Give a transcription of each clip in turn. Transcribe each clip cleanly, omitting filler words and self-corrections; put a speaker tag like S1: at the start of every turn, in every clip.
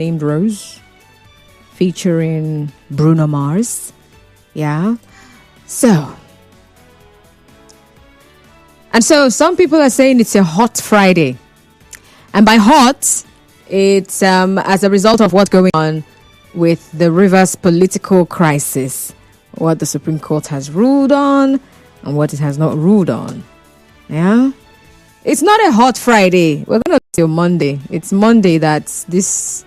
S1: named Rose, featuring Bruno Mars. Yeah. So some people are saying it's a hot Friday. And by hot, it's as a result of what's going on with the Rivers political crisis, what the Supreme Court has ruled on and what it has not ruled on. Yeah. It's not a hot Friday. We're going to till Monday. It's Monday that's this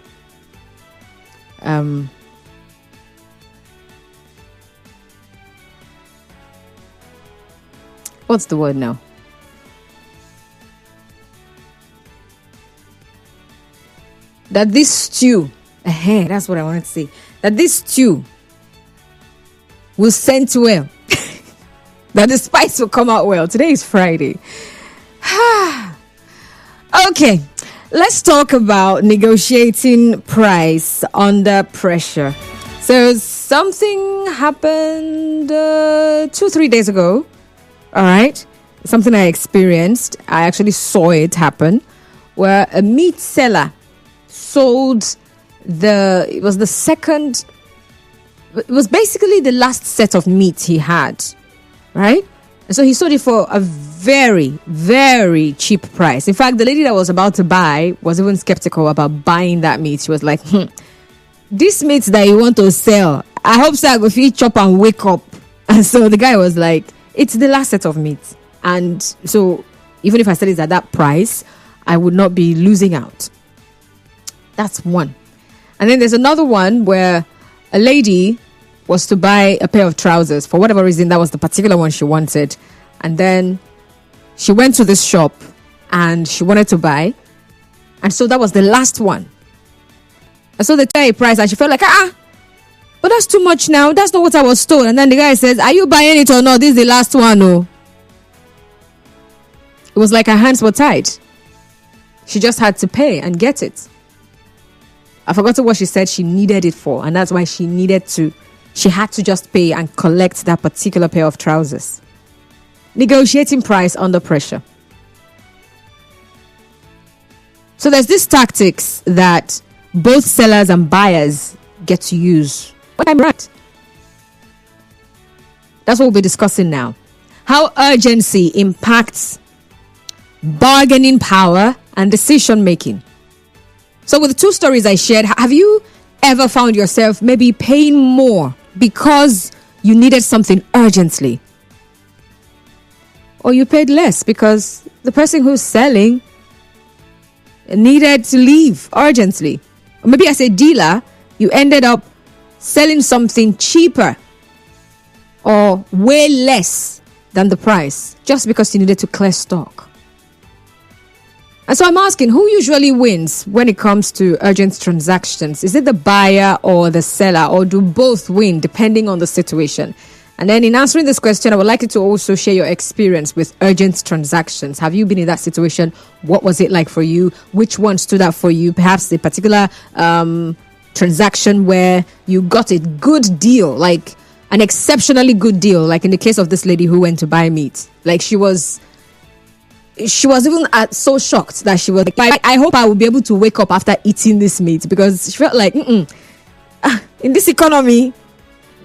S1: what's the word now? That this stew, that's what I wanted to say. That this stew will scent well. That the spice will come out well. Today is Friday. Okay, let's talk about negotiating price under pressure. So something happened 2-3 days ago. All right, something I experienced. I actually saw it happen, where a meat seller sold it was basically the last set of meat he had, right? And so he sold it for a very, very cheap price. In fact, the lady that was about to buy was even skeptical about buying that meat. She was like, this meat that you want to sell, I hope so I go feed chop and wake up. And so the guy was like, it's the last set of meat. And so even if I sell it at that price, I would not be losing out. That's one. And then there's another one where a lady was to buy a pair of trousers. For whatever reason, that was the particular one she wanted. And then she went to this shop and she wanted to buy. And so that was the last one. And so they tell her a price and she felt like, but that's too much now. That's not what I was told. And then the guy says, are you buying it or not? This is the last one. Oh. It was like her hands were tied. She just had to pay and get it. I forgot what she said she needed it for. And that's why she had to just pay and collect that particular pair of trousers. Negotiating price under pressure. So there's these tactics that both sellers and buyers get to use. But I'm right. That's what we'll be discussing now. How urgency impacts bargaining power and decision making. So with the two stories I shared, have you ever found yourself maybe paying more because you needed something urgently? Or you paid less because the person who's selling needed to leave urgently? Or maybe as a dealer, you ended up selling something cheaper or way less than the price just because you needed to clear stock. And so I'm asking, who usually wins when it comes to urgent transactions? Is it the buyer or the seller, or do both win depending on the situation? And then in answering this question, I would like you to also share your experience with urgent transactions. Have you been in that situation? What was it like for you? Which one stood out for you? Perhaps a particular transaction where you got a good deal, like an exceptionally good deal, like in the case of this lady who went to buy meat. Like she was even so shocked that she was like, I hope I will be able to wake up after eating this meat, because she felt like, in this economy,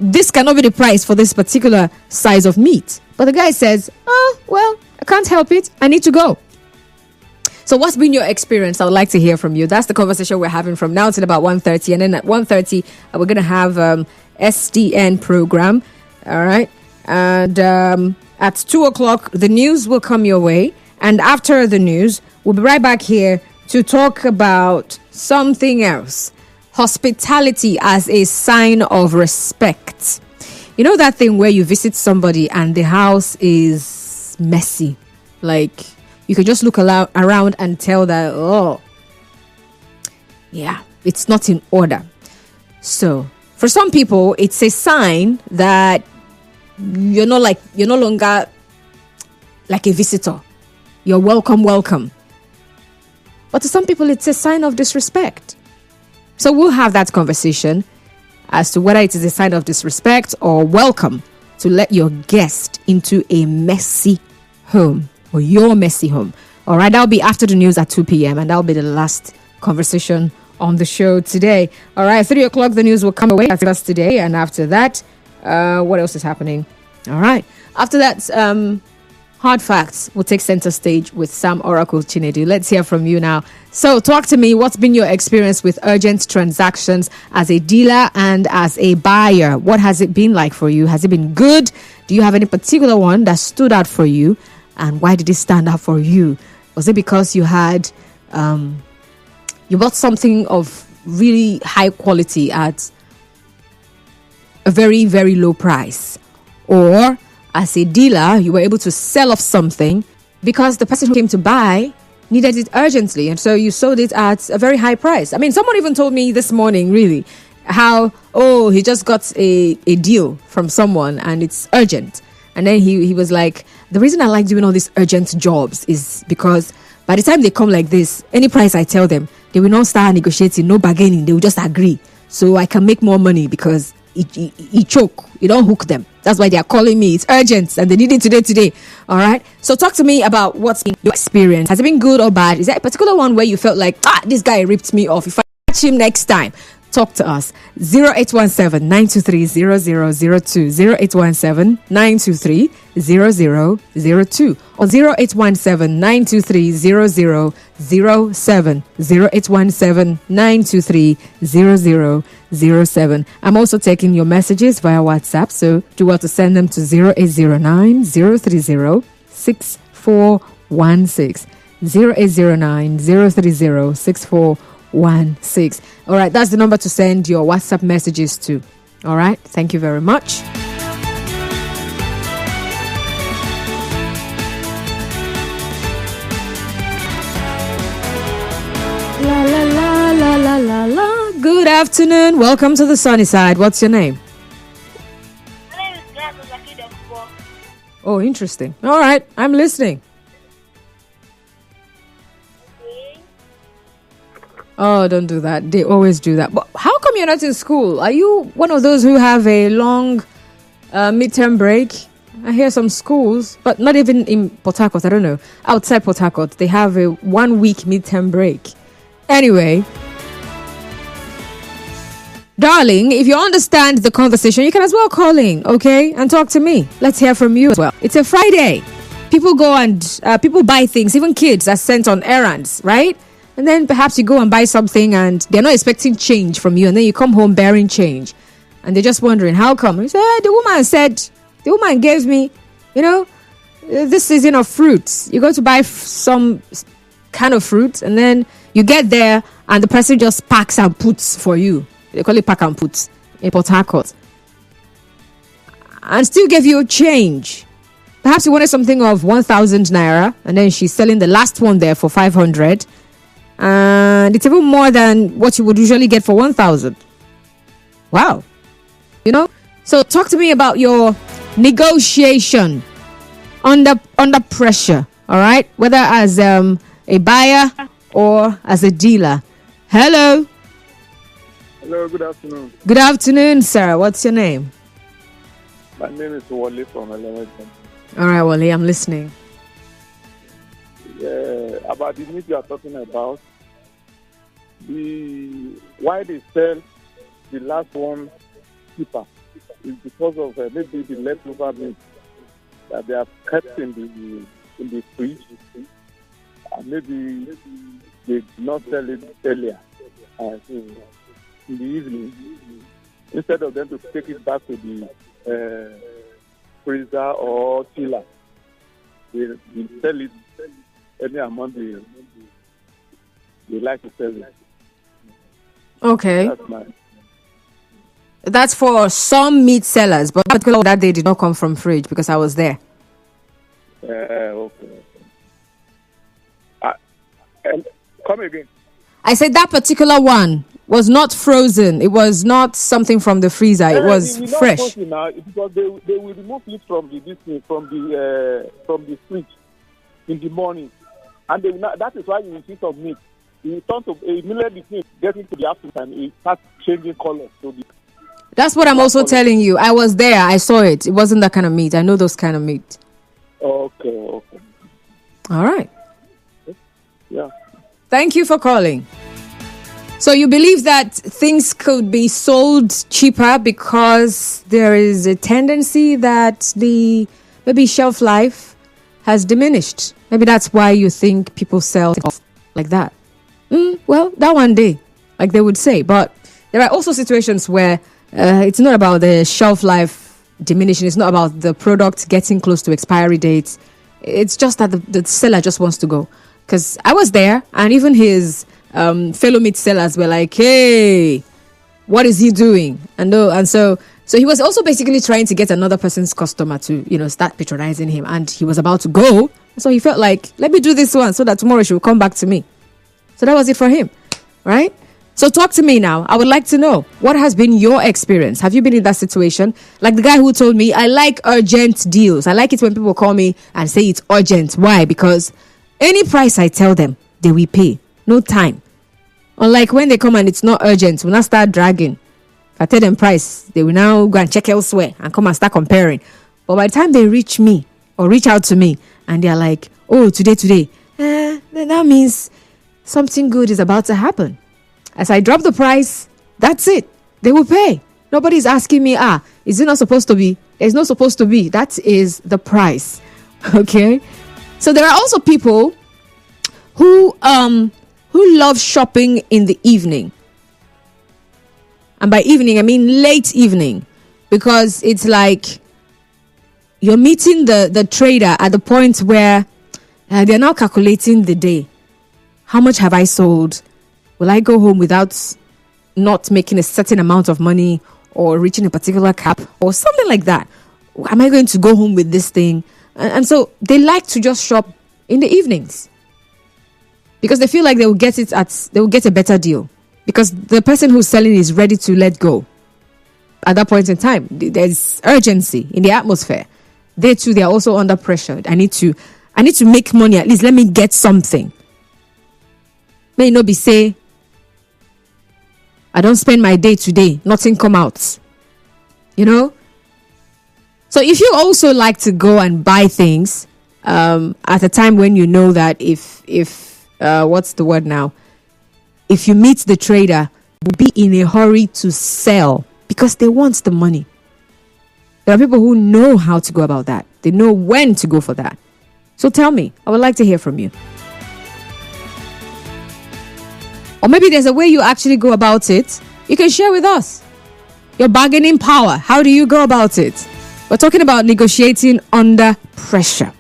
S1: this cannot be the price for this particular size of meat. But the guy says, well, I can't help it. I need to go. So what's been your experience? I would like to hear from you. That's the conversation we're having from now till about 1:30. And then at 1:30, we're going to have SDN program. All right. And at 2 o'clock, the news will come your way. And after the news, we'll be right back here to talk about something else. Hospitality as a sign of respect. You know that thing where you visit somebody and the house is messy? Like, you can just look around and tell that, it's not in order. So, for some people, it's a sign that you're no longer like a visitor. You're welcome. But to some people, it's a sign of disrespect. So we'll have that conversation as to whether it is a sign of disrespect or welcome to let your guest into a messy home or your messy home. All right, that'll be after the news at 2 p.m. and that'll be the last conversation on the show today. All right, 3 o'clock, the news will come away after us today. And after that, what else is happening? All right. After that, Hard Facts will take center stage with Sam Oracle Chinedu. Let's hear from you now. So talk to me. What's been your experience with urgent transactions as a dealer and as a buyer? What has it been like for you? Has it been good? Do you have any particular one that stood out for you? And why did it stand out for you? Was it because you had, you bought something of really high quality at a very, very low price? Or as a dealer, you were able to sell off something because the person who came to buy needed it urgently, and so you sold it at a very high price. I mean, someone even told me this morning, really, how, he just got a deal from someone and it's urgent. And then he was like, the reason I like doing all these urgent jobs is because by the time they come like this, any price I tell them, they will not start negotiating, no bargaining, they will just agree. So I can make more money because he choke, you don't hook them. That's why they are calling me. It's urgent and they need it today. All right. So talk to me about what's been your experience. Has it been good or bad? Is there a particular one where you felt like, this guy ripped me off? If I catch him next time, talk to us. 0817-923-0002, 0817-923-0002, or 0817-923-0007, 0817-923-0007. I'm also taking your messages via WhatsApp, so do well to send them to 0809-030-6416, 0809-030-6416. All right, that's the number to send your WhatsApp messages to. All right, thank you very much. La la la la la la la. Good afternoon. Welcome to the sunny side. What's your name?
S2: My name is Grace Akidebo.
S1: Oh, interesting. All right, I'm listening. Oh, don't do that. They always do that. But how come you're not in school? Are you one of those who have a long midterm break? I hear some schools, but not even in Port Harcourt, I don't know. Outside Port Harcourt, they have a 1 week midterm break. Anyway, darling, if you understand the conversation, you can as well call in, okay? And talk to me. Let's hear from you as well. It's a Friday. People go and people buy things. Even kids are sent on errands, right? And then perhaps you go and buy something and they're not expecting change from you. And then you come home bearing change. And they're just wondering, how come? You say, the woman gave me, this season of fruits. You go to buy some kind of fruit and then you get there and the person just packs and puts for you. They call it pack and put in Port Harcourt. And still give you change. Perhaps you wanted something of 1,000 naira and then she's selling the last one there for 500. And it's even more than what you would usually get for 1,000. Wow. So talk to me about your negotiation under pressure. All right. Whether as a buyer or as a dealer. Hello.
S3: Hello, good afternoon.
S1: Good afternoon, sir. What's your name?
S3: My name is Wale from Elementary.
S1: All right, Wale, I'm listening.
S3: About the meat you are talking about, why they sell the last one cheaper is because of maybe the leftover meat that they have kept in the fridge, and maybe they did not sell it earlier in the evening. Instead of them to take it back to the freezer or chiller, they sell it any amount they like to sell it.
S1: Okay.
S3: That's
S1: That's for some meat sellers, but particularly that day did not come from fridge because I was there.
S3: Okay. Come again.
S1: I said that particular one was not frozen. It was not something from the freezer. It was fresh.
S3: Now, because they will remove it from the fridge in the morning, and they will not, that is why you will see some meat. You turn to immediately the meat getting to the afternoon, it starts changing color. So
S1: that's what I'm also telling you. I was there. I saw it. It wasn't that kind of meat. I know those kind of meat.
S3: Okay.
S1: All right.
S3: Yeah.
S1: Thank you for calling. So you believe that things could be sold cheaper because there is a tendency that the maybe shelf life has diminished. Maybe that's why you think people sell things like that. Well, that one day, like they would say. But there are also situations where it's not about the shelf life diminishing. It's not about the product getting close to expiry dates. It's just that the seller just wants to go. Because I was there, and even his fellow meat sellers were like, "Hey, what is he doing?" And so he was also basically trying to get another person's customer to start patronizing him, and he was about to go. So he felt like, let me do this one so that tomorrow she will come back to me. So that was it for him, right? So talk to me now. I would like to know, what has been your experience? Have you been in that situation? Like the guy who told me, I like urgent deals. I like it when people call me and say it's urgent. Why? Because any price I tell them, they will pay. No time. Unlike when they come and it's not urgent, we'll not start dragging. If I tell them price, they will now go and check elsewhere and come and start comparing. But by the time they reach me or reach out to me and they're like, oh, today, then that means something good is about to happen. As I drop the price, that's it. They will pay. Nobody's asking me, is it not supposed to be? It's not supposed to be. That is the price. Okay? So there are also people who love shopping in the evening. And by evening, I mean late evening. Because it's like you're meeting the trader at the point where they're now calculating the day. How much have I sold? Will I go home without not making a certain amount of money or reaching a particular cap or something like that? Am I going to go home with this thing? And so they like to just shop in the evenings because they feel like they will get a better deal because the person who's selling is ready to let go. At that point in time, there's urgency in the atmosphere. They too, they are also under pressure. I need to make money. At least let me get something. May not be say, I don't spend my day today, nothing come out. So if you also like to go and buy things at a time when you know that if what's the word now? If you meet the trader, will be in a hurry to sell because they want the money. There are people who know how to go about that. They know when to go for that. So tell me, I would like to hear from you. Or maybe there's a way you actually go about it. You can share with us your bargaining power. How do you go about it? We're talking about negotiating under pressure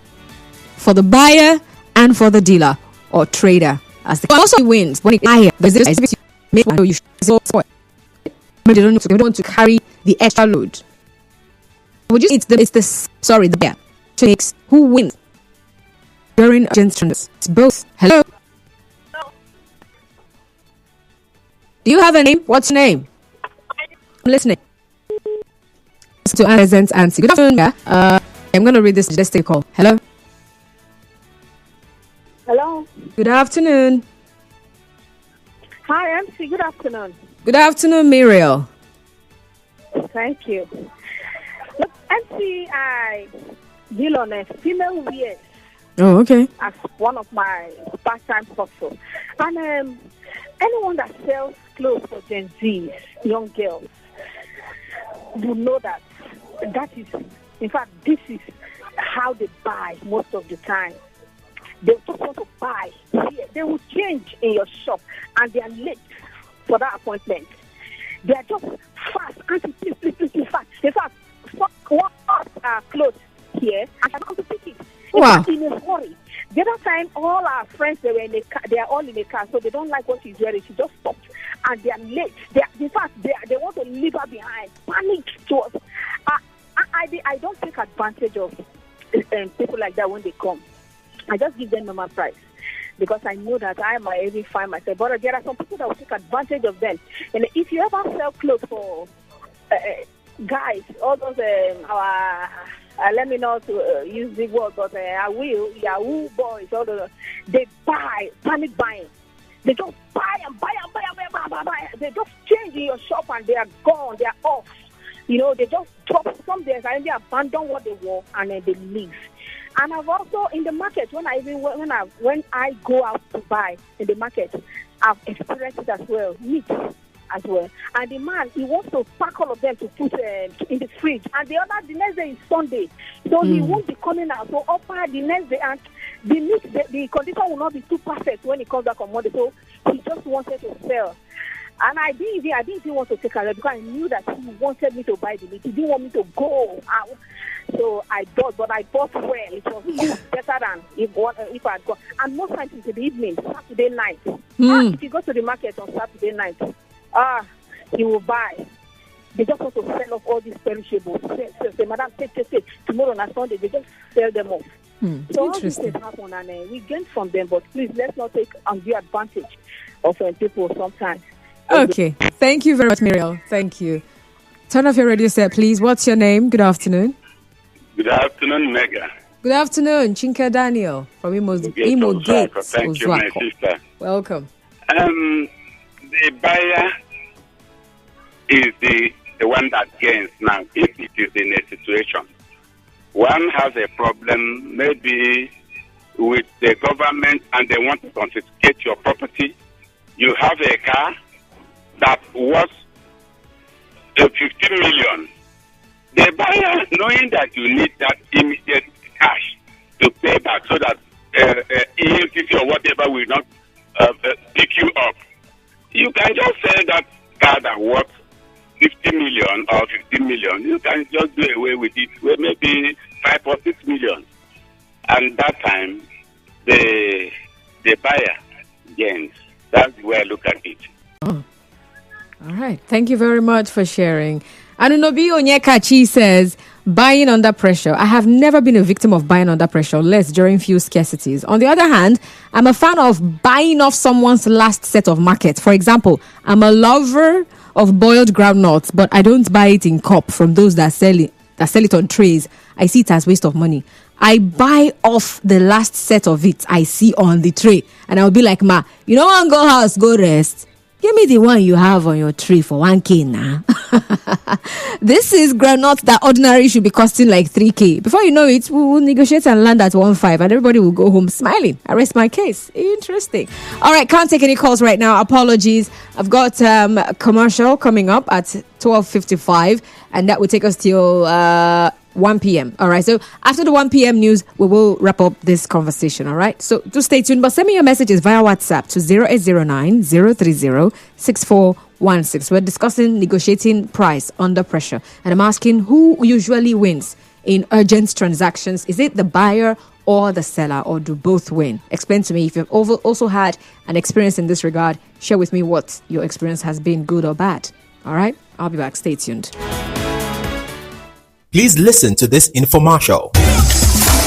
S1: for the buyer and for the dealer or trader. As the also wins when it higher, there's this make you they don't want to carry the extra load. Would you? It's the buyer takes who wins during urgent. It's both. Hello. Do you have a name? What's your name? I'm listening. To present answer. Good afternoon. I'm going to read this. Let's take a call. Hello.
S4: Hello.
S1: Good afternoon.
S4: Hi, MC. Good afternoon.
S1: Good afternoon, Muriel.
S4: Thank you. Look, MC, I deal on a female wear.
S1: Oh, okay.
S4: As one of my part-time hustle. And anyone that sells clothes for Gen Zs, young girls, will know that is, in fact, this is how they buy most of the time. They just want to buy here. They will change in your shop and they are late for that appointment. They are just fast, please, fast. In fact, one clothes here, and I want to pick it.
S1: Wow.
S4: In a hurry. The other time, all our friends, they were in a car. They are all in a car, so they don't like what she's wearing. She just stopped, and they are late. In fact, they want to leave her behind. Panic to us. I don't take advantage of people like that when they come. I just give them normal price because I know that I might even find myself. But there are some people that will take advantage of them. And if you ever sell clothes for guys, all those let me not use the word, but I will. Yahoo boys, all those, they buy, panic buying. They just buy and buy. They just change in your shop and they are gone. They are off. They just drop some days and they abandon what they wore and then they leave. And I've also in the market when I go out to buy in the market, I've experienced it as well. Meat as well. And the man, he wants to pack all of them to put in the fridge. And the next day is Sunday. So he won't be coming out. So offer the next day, and the meat, the condition will not be too perfect when he comes back on Monday. So he just wanted to sell. And I didn't even want to take a look because I knew that he wanted me to buy the meat. He didn't want me to go out. So I bought, but I bought well. It was better than if I had gone. And most times it's in the evening, Saturday night. If you go to the market on Saturday night, he will buy. They just want to sell off all these perishables. Say, madam, take. Tomorrow on Sunday, they just sell them off. So all these things happen, and we gain from them. But please, let's not take undue advantage of people sometimes.
S1: Okay. Thank you very much, Muriel. Thank you. Turn off your radio set, please. What's your name? Good afternoon.
S5: Good afternoon, Mega.
S1: Good afternoon, Chinka Daniel from Imo Gates.
S5: Thank you, my sister.
S1: Welcome.
S5: The buyer is the one that gains now if it is in a situation. One has a problem maybe with the government and they want to confiscate your property. You have a car that was 50 million. The buyer, knowing that you need that immediate cash to pay back so that EFCC or whatever will not pick you up, you can just sell that car that worth 50 million or 15 million. You can just do away with it, with maybe 5 or 6 million. And that time, the buyer gains. That's the way I look at it.
S1: Oh. All right. Thank you very much for sharing. Anunobi Onyekachi says, buying under pressure. I have never been a victim of buying under pressure, unless during few scarcities. On the other hand, I'm a fan of buying off someone's last set of market. For example, I'm a lover of boiled groundnuts, but I don't buy it in cup from those that sell it on trays. I see it as waste of money. I buy off the last set of it I see on the tray. And I'll be like, ma, you don't want to go house, go rest. Give me the one you have on your tray for 1K now. This is groundnuts that ordinarily should be costing like 3K. Before you know it, we will negotiate and land at 1.5 and everybody will go home smiling. I rest my case. Interesting. All right, can't take any calls right now. Apologies. I've got a commercial coming up at 12:55 and that will take us till 1 p.m. All right. So after the 1 p.m. news, we will wrap up this conversation. All right. So do stay tuned, but send me your messages via WhatsApp to 0809 030 6416. We're discussing negotiating price under pressure. And I'm asking who usually wins in urgent transactions. Is it the buyer or the seller, or do both win? Explain to me if you've also had an experience in this regard. Share with me what your experience has been, good or bad. All right. I'll be back. Stay tuned.
S6: Please listen to this infomercial.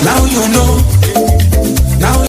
S7: Now you know. Now